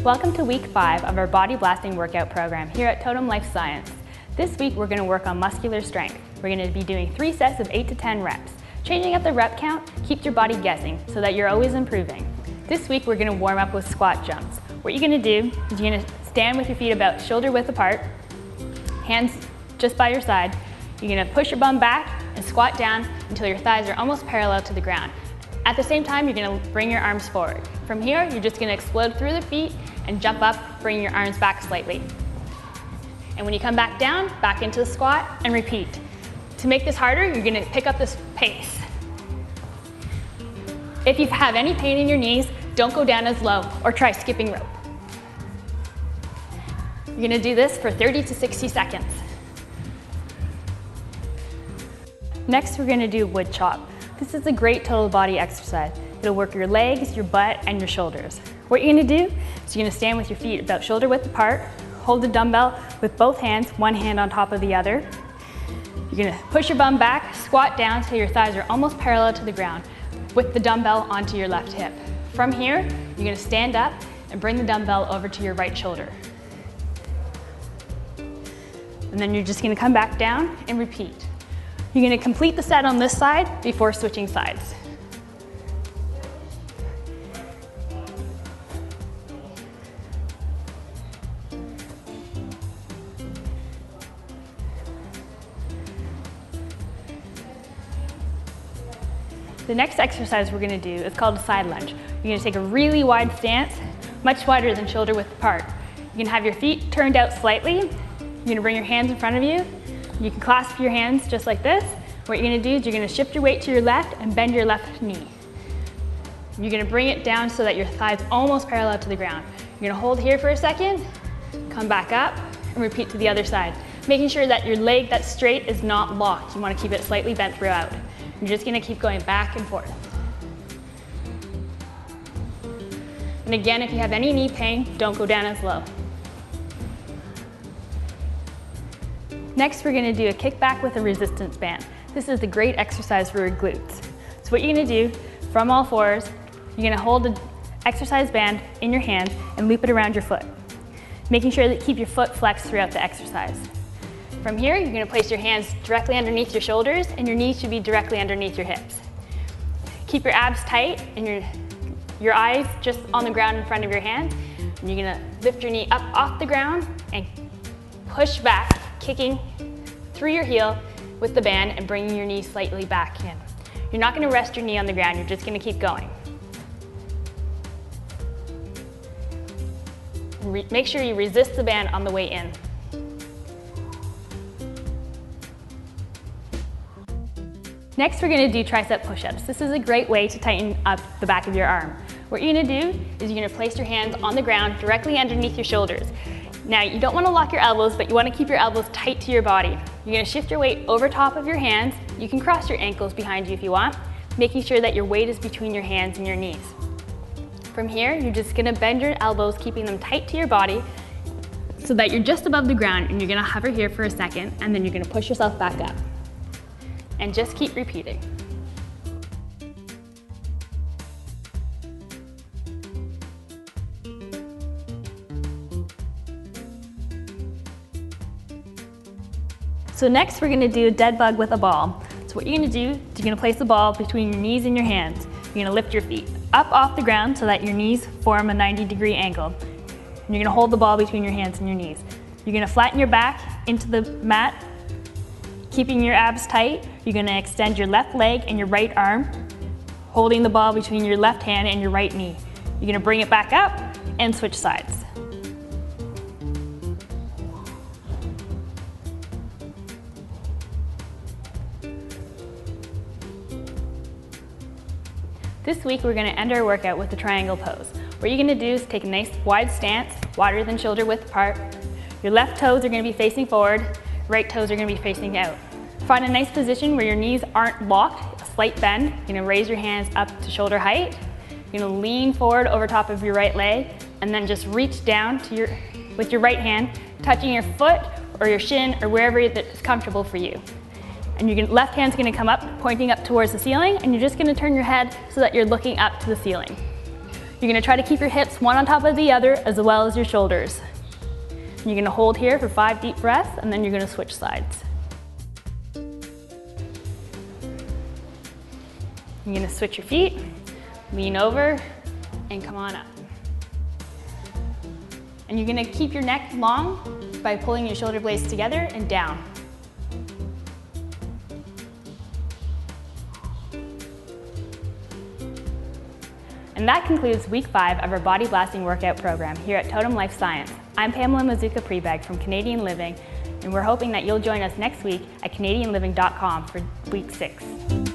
Welcome to week 5 of our body blasting workout program here at Totem Life Science. This week we're going to work on muscular strength. We're going to be doing 3 sets of 8 to 10 reps. Changing up the rep count keeps your body guessing so that you're always improving. This week we're going to warm up with squat jumps. What you're going to do is you're going to stand with your feet about shoulder width apart, hands just by your side. You're going to push your bum back and squat down until your thighs are almost parallel to the ground. At the same time, you're going to bring your arms forward. From here, you're just going to explode through the feet and jump up, bringing your arms back slightly. And when you come back down, back into the squat and repeat. To make this harder, you're going to pick up this pace. If you have any pain in your knees, don't go down as low or try skipping rope. You're going to do this for 30 to 60 seconds. Next, we're going to do wood chop. This is a great total body exercise. It'll work your legs, your butt, and your shoulders. What you're going to do is you're going to stand with your feet about shoulder width apart, hold the dumbbell with both hands, one hand on top of the other. You're going to push your bum back, squat down till your thighs are almost parallel to the ground with the dumbbell onto your left hip. From here, you're going to stand up and bring the dumbbell over to your right shoulder. And then you're just going to come back down and repeat. You're going to complete the set on this side before switching sides. The next exercise we're going to do is called a side lunge. You're going to take a really wide stance, much wider than shoulder width apart. You're going to have your feet turned out slightly. You're going to bring your hands in front of you. You can clasp your hands just like this. What you're going to do is you're going to shift your weight to your left and bend your left knee. You're going to bring it down so that your thighs almost parallel to the ground. You're going to hold here for a second, come back up, and repeat to the other side. Making sure that your leg that's straight is not locked. You want to keep it slightly bent throughout. You're just going to keep going back and forth. And again, if you have any knee pain, don't go down as low. Next, we're going to do a kickback with a resistance band. This is a great exercise for your glutes. So what you're going to do, from all fours, you're going to hold the exercise band in your hand and loop it around your foot, making sure that you keep your foot flexed throughout the exercise. From here, you're going to place your hands directly underneath your shoulders and your knees should be directly underneath your hips. Keep your abs tight and your eyes just on the ground in front of your hands. And you're going to lift your knee up off the ground and push back, kicking through your heel with the band and bringing your knee slightly back in. You're not going to rest your knee on the ground, you're just going to keep going. Make sure you resist the band on the way in. Next, we're going to do tricep push-ups. This is a great way to tighten up the back of your arm. What you're going to do is you're going to place your hands on the ground directly underneath your shoulders. Now, you don't want to lock your elbows, but you want to keep your elbows tight to your body. You're going to shift your weight over top of your hands. You can cross your ankles behind you if you want, making sure that your weight is between your hands and your knees. From here, you're just going to bend your elbows, keeping them tight to your body so that you're just above the ground, and you're going to hover here for a second, and then you're going to push yourself back up. And just keep repeating. So next we're going to do a dead bug with a ball. So what you're going to do is you're going to place the ball between your knees and your hands. You're going to lift your feet up off the ground so that your knees form a 90-degree angle. And you're going to hold the ball between your hands and your knees. You're going to flatten your back into the mat, keeping your abs tight. You're going to extend your left leg and your right arm, holding the ball between your left hand and your right knee. You're going to bring it back up and switch sides. This week we're going to end our workout with the triangle pose. What you're going to do is take a nice wide stance, wider than shoulder width apart. Your left toes are going to be facing forward, right toes are going to be facing out. Find a nice position where your knees aren't locked, a slight bend. You're going to raise your hands up to shoulder height. You're going to lean forward over top of your right leg and then just reach down to with your right hand, touching your foot or your shin or wherever it's comfortable for you. And your left hand's going to come up, pointing up towards the ceiling, and you're just going to turn your head so that you're looking up to the ceiling. You're gonna try to keep your hips one on top of the other as well as your shoulders. You're gonna hold here for 5 deep breaths, and then you're gonna switch sides. You're gonna switch your feet, lean over, and come on up. And you're gonna keep your neck long by pulling your shoulder blades together and down. And that concludes week 5 of our Body Blasting Workout program here at Totem Life Science. I'm Pam Mazzuca Prebeg from Canadian Living, and we're hoping that you'll join us next week at canadianliving.com for week 6.